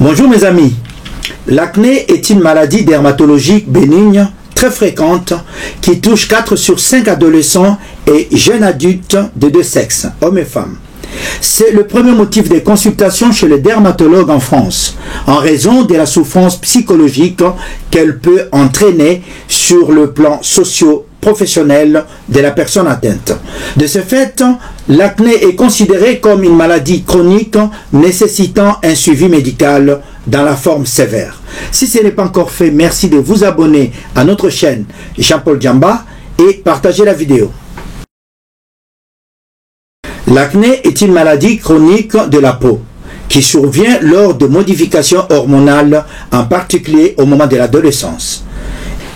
Bonjour mes amis, l'acné est une maladie dermatologique bénigne très fréquente qui touche 4 sur 5 adolescents et jeunes adultes de deux sexes, hommes et femmes. C'est le premier motif de consultation chez les dermatologues en France, en raison de la souffrance psychologique qu'elle peut entraîner sur le plan socio-professionnel de la personne atteinte. De ce fait, l'acné est considéré comme une maladie chronique nécessitant un suivi médical dans la forme sévère. Si ce n'est pas encore fait, merci de vous abonner à notre chaîne Jean-Paul Djamba et partager la vidéo. L'acné est une maladie chronique de la peau qui survient lors de modifications hormonales, en particulier au moment de l'adolescence.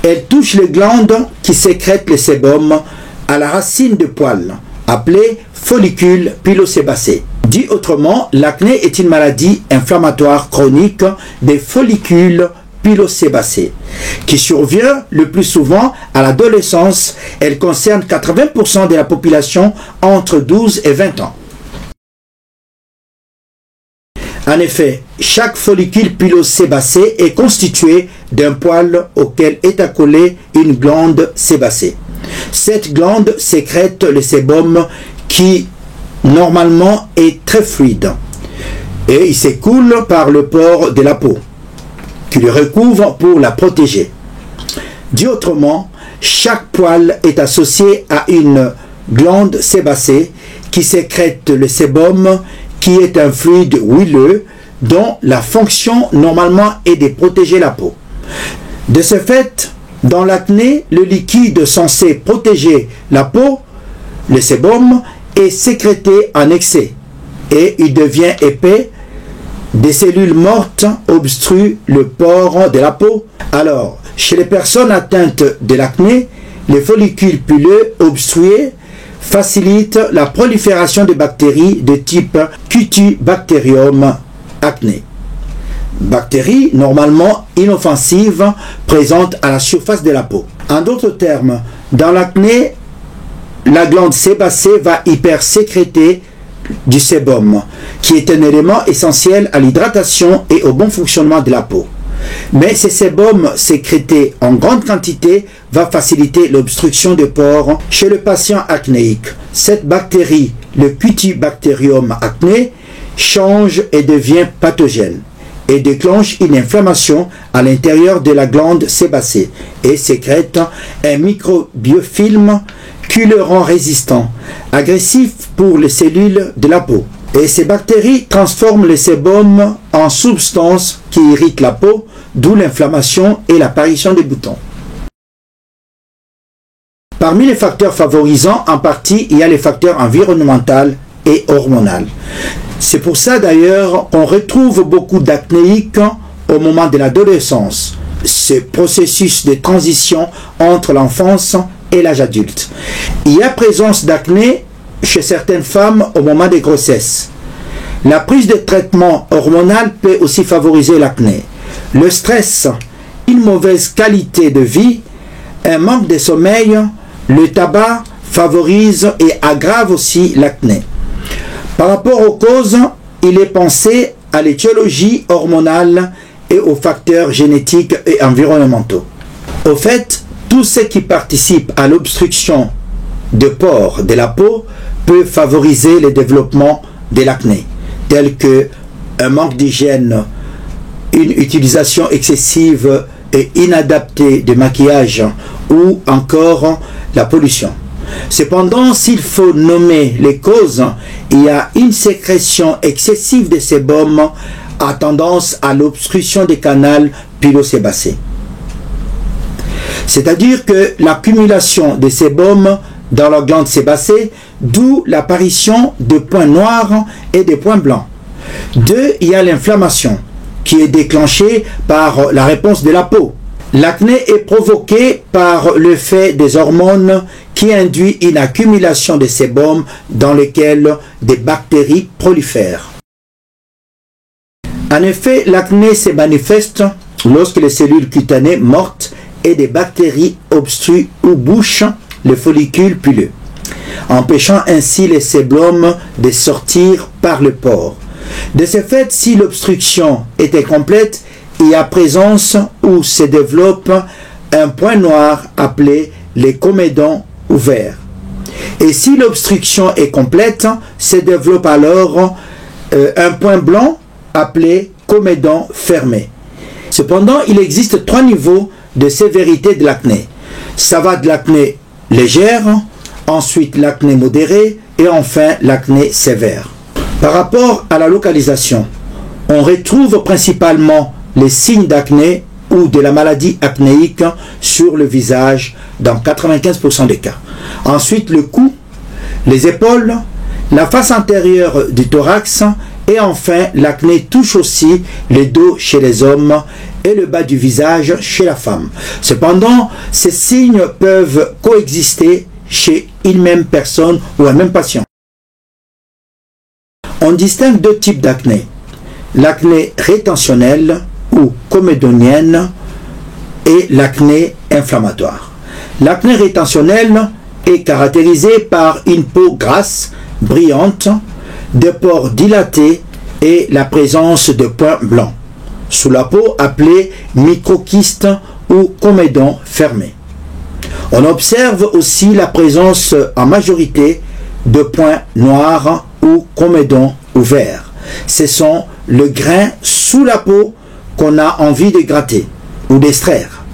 Elle touche les glandes qui sécrètent le sébum à la racine de poils, appelée follicule pilosébacé. Dit autrement, l'acné est une maladie inflammatoire chronique des follicules pilosébacés, qui survient le plus souvent à l'adolescence. Elle concerne 80% de la population entre 12 et 20 ans. En effet, chaque follicule pilosébacé est constitué d'un poil auquel est accolée une glande sébacée. Cette glande sécrète le sébum qui, normalement, est très fluide et il s'écoule par le pore de la peau qui le recouvre pour la protéger. Dit autrement, chaque poil est associé à une glande sébacée qui sécrète le sébum qui est un fluide huileux dont la fonction normalement est de protéger la peau. De ce fait, dans l'acné, le liquide censé protéger la peau, le sébum, est sécrété en excès et il devient épais. Des cellules mortes obstruent le pore de la peau. Alors, chez les personnes atteintes de l'acné, les follicules pileux obstrués facilitent la prolifération de bactéries de type Cutibacterium acné. Bactéries normalement inoffensives présentes à la surface de la peau. En d'autres termes, dans l'acné, la glande sébacée va hypersécréter du sébum, qui est un élément essentiel à l'hydratation et au bon fonctionnement de la peau. Mais ce sébum sécrété en grande quantité va faciliter l'obstruction des pores chez le patient acnéique. Cette bactérie, le Cutibacterium acné, change et devient pathogène et déclenche une inflammation à l'intérieur de la glande sébacée et sécrète un microbiofilm qui le rend résistant, agressif pour les cellules de la peau. Et ces bactéries transforment le sébum en substance qui irrite la peau, d'où l'inflammation et l'apparition des boutons. Parmi les facteurs favorisants, en partie, il y a les facteurs environnementaux et hormonaux. C'est pour ça d'ailleurs qu'on retrouve beaucoup d'acnéiques au moment de l'adolescence, ce processus de transition entre l'enfance et l'âge adulte. Il y a présence d'acné chez certaines femmes au moment des grossesses. La prise de traitement hormonal peut aussi favoriser l'acné. Le stress, une mauvaise qualité de vie, un manque de sommeil, le tabac favorise et aggrave aussi l'acné. Par rapport aux causes, il est pensé à l'étiologie hormonale et aux facteurs génétiques et environnementaux. Au fait, tout ce qui participe à l'obstruction de pores de la peau peut favoriser le développement de l'acné, tel que un manque d'hygiène, une utilisation excessive et inadaptée de maquillage ou encore la pollution. Cependant, s'il faut nommer les causes, il y a une sécrétion excessive de sébum à tendance à l'obstruction des canaux pilosébacés. C'est-à-dire que l'accumulation de sébum dans la glande sébacée, d'où l'apparition de points noirs et de points blancs. 2. Il y a l'inflammation qui est déclenchée par la réponse de la peau. L'acné est provoqué par le fait des hormones qui induit une accumulation de sébum dans lequel des bactéries prolifèrent. En effet, l'acné se manifeste lorsque les cellules cutanées mortes et des bactéries obstruent ou bouchent le follicule pileux, empêchant ainsi les sébum de sortir par le pore. De ce fait, si l'obstruction est incomplète, il y a présence où se développe un point noir appelé les comédons ouverts. Et si l'obstruction est complète, se développe alors un point blanc appelé comédon fermé. Cependant, il existe 3 niveaux de sévérité de l'acné. Ça va de l'acné légère, ensuite l'acné modéré et enfin l'acné sévère. Par rapport à la localisation, on retrouve principalement les signes d'acné ou de la maladie acnéique sur le visage dans 95% des cas. Ensuite, le cou, les épaules, la face antérieure du thorax et enfin, l'acné touche aussi le dos chez les hommes et le bas du visage chez la femme. Cependant, ces signes peuvent coexister chez une même personne ou un même patient. On distingue 2 types d'acné. L'acné rétentionnelle ou comédonienne et l'acné inflammatoire. L'acné rétentionnelle est caractérisée par une peau grasse, brillante, des pores dilatés et la présence de points blancs sous la peau appelés microquistes ou comédons fermés. On observe aussi la présence en majorité de points noirs ou comédons ouverts. Ce sont le grain sous la peau qu'on a envie de gratter ou d'extraire.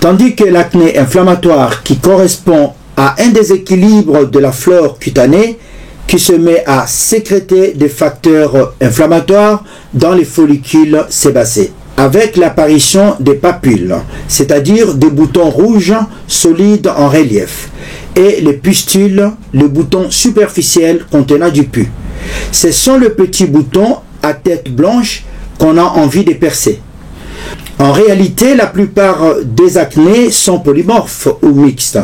Tandis que l'acné inflammatoire qui correspond à un déséquilibre de la flore cutanée qui se met à sécréter des facteurs inflammatoires dans les follicules sébacés, avec l'apparition des papules, c'est-à-dire des boutons rouges solides en relief, et les pustules, les boutons superficiels contenant du pus. Ce sont les petits boutons à tête blanche qu'on a envie de percer. En réalité, la plupart des acnés sont polymorphes ou mixtes,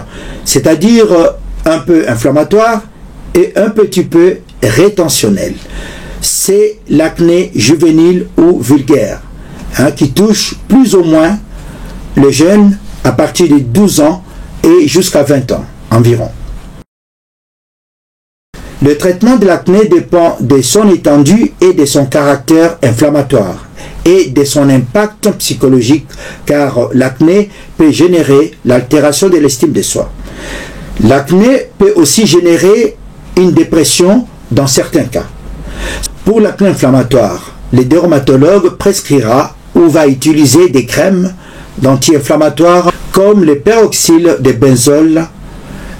c'est-à-dire un peu inflammatoires et un petit peu rétentionnel. C'est l'acné juvénile ou vulgaire, qui touche plus ou moins les jeunes à partir de 12 ans et jusqu'à 20 ans environ. Le traitement de l'acné dépend de son étendue et de son caractère inflammatoire et de son impact psychologique, car l'acné peut générer l'altération de l'estime de soi. L'acné peut aussi générer une dépression dans certains cas. Pour l'acné inflammatoire, le dermatologue prescrira ou va utiliser des crèmes anti-inflammatoires comme le peroxyle de benzol,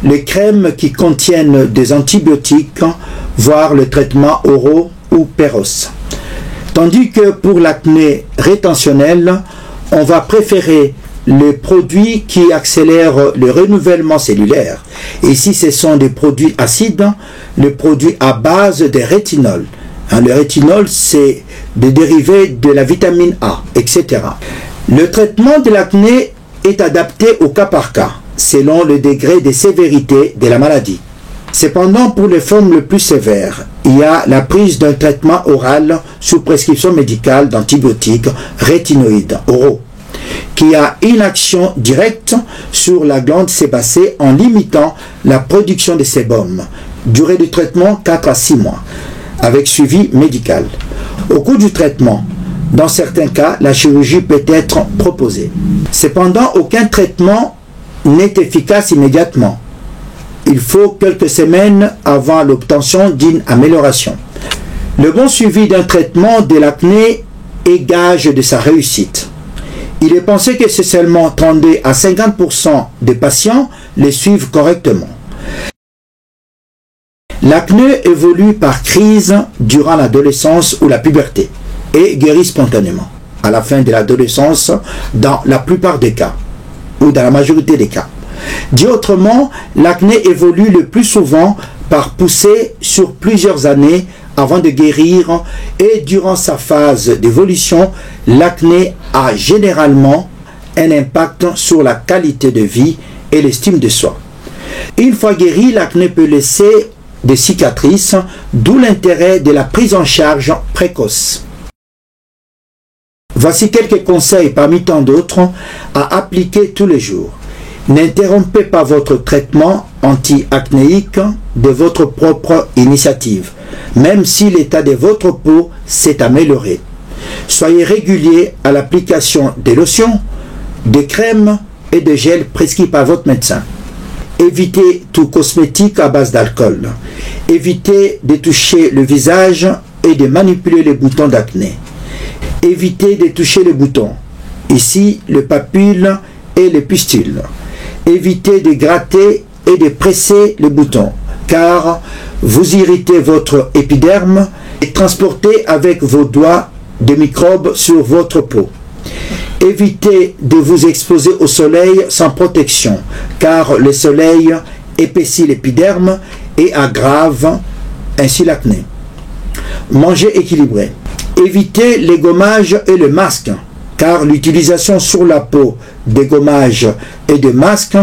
les crèmes qui contiennent des antibiotiques, voire le traitement oraux ou péros. Tandis que pour l'acné rétentionnel, on va préférer les produits qui accélèrent le renouvellement cellulaire. Ici, ce sont des produits acides, les produits à base de rétinol. Le rétinol, c'est des dérivés de la vitamine A, etc. Le traitement de l'acné est adapté au cas par cas, selon le degré de sévérité de la maladie. Cependant, pour les formes les plus sévères, il y a la prise d'un traitement oral sous prescription médicale d'antibiotiques rétinoïdes oraux, qui a une action directe sur la glande sébacée en limitant la production de sébum. Durée du traitement 4 à 6 mois, avec suivi médical. Au cours du traitement, dans certains cas, la chirurgie peut être proposée. Cependant, aucun traitement n'est efficace immédiatement. Il faut quelques semaines avant l'obtention d'une amélioration. Le bon suivi d'un traitement de l'acné est gage de sa réussite. Il est pensé que c'est seulement 32 à 50% des patients les suivent correctement. L'acné évolue par crise durant l'adolescence ou la puberté et guérit spontanément à la fin de l'adolescence dans la plupart des cas ou dans la majorité des cas. Dit autrement, l'acné évolue le plus souvent par poussée sur plusieurs années avant de guérir et durant sa phase d'évolution, l'acné a généralement un impact sur la qualité de vie et l'estime de soi. Une fois guéri, l'acné peut laisser des cicatrices, d'où l'intérêt de la prise en charge précoce. Voici quelques conseils parmi tant d'autres à appliquer tous les jours. N'interrompez pas votre traitement anti-acnéique de votre propre initiative, même si l'état de votre peau s'est amélioré. Soyez régulier à l'application des lotions, des crèmes et de gels prescrits par votre médecin. Évitez tout cosmétique à base d'alcool. Évitez de toucher le visage et de manipuler les boutons d'acné. Évitez de toucher les boutons, ici les papules et les pustules. Évitez de gratter et de presser les boutons, car vous irritez votre épiderme et transportez avec vos doigts des microbes sur votre peau. Évitez de vous exposer au soleil sans protection, car le soleil épaissit l'épiderme et aggrave ainsi l'acné. Mangez équilibré. Évitez les gommages et le masque, car l'utilisation sur la peau des gommages et de masques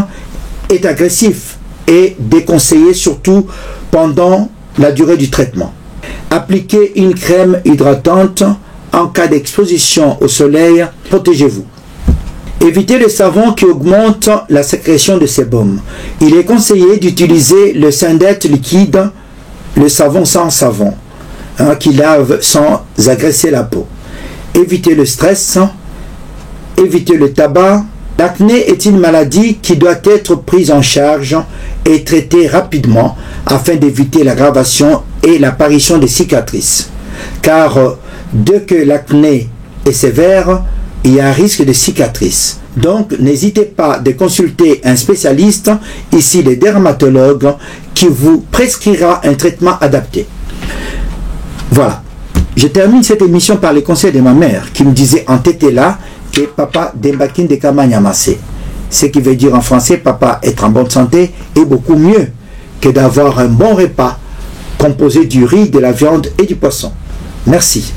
est agressif et déconseillé, surtout pendant la durée du traitement. Appliquez une crème hydratante en cas d'exposition au soleil. Protégez-vous. Évitez le savon qui augmente la sécrétion de sébum. Il est conseillé d'utiliser le Syndette liquide, le savon sans savon, qui lave sans agresser la peau. Évitez le stress. Évitez le tabac. L'acné est une maladie qui doit être prise en charge et traitée rapidement afin d'éviter l'aggravation et l'apparition de cicatrices. Car dès que l'acné est sévère, il y a un risque de cicatrices. Donc, n'hésitez pas de consulter un spécialiste, ici le dermatologue, qui vous prescrira un traitement adapté. Voilà. Je termine cette émission par les conseils de ma mère qui me disait en tété-là que papa dembakin de kamanyamase. Ce qui veut dire en français, papa être en bonne santé est beaucoup mieux que d'avoir un bon repas composé du riz, de la viande et du poisson. Merci.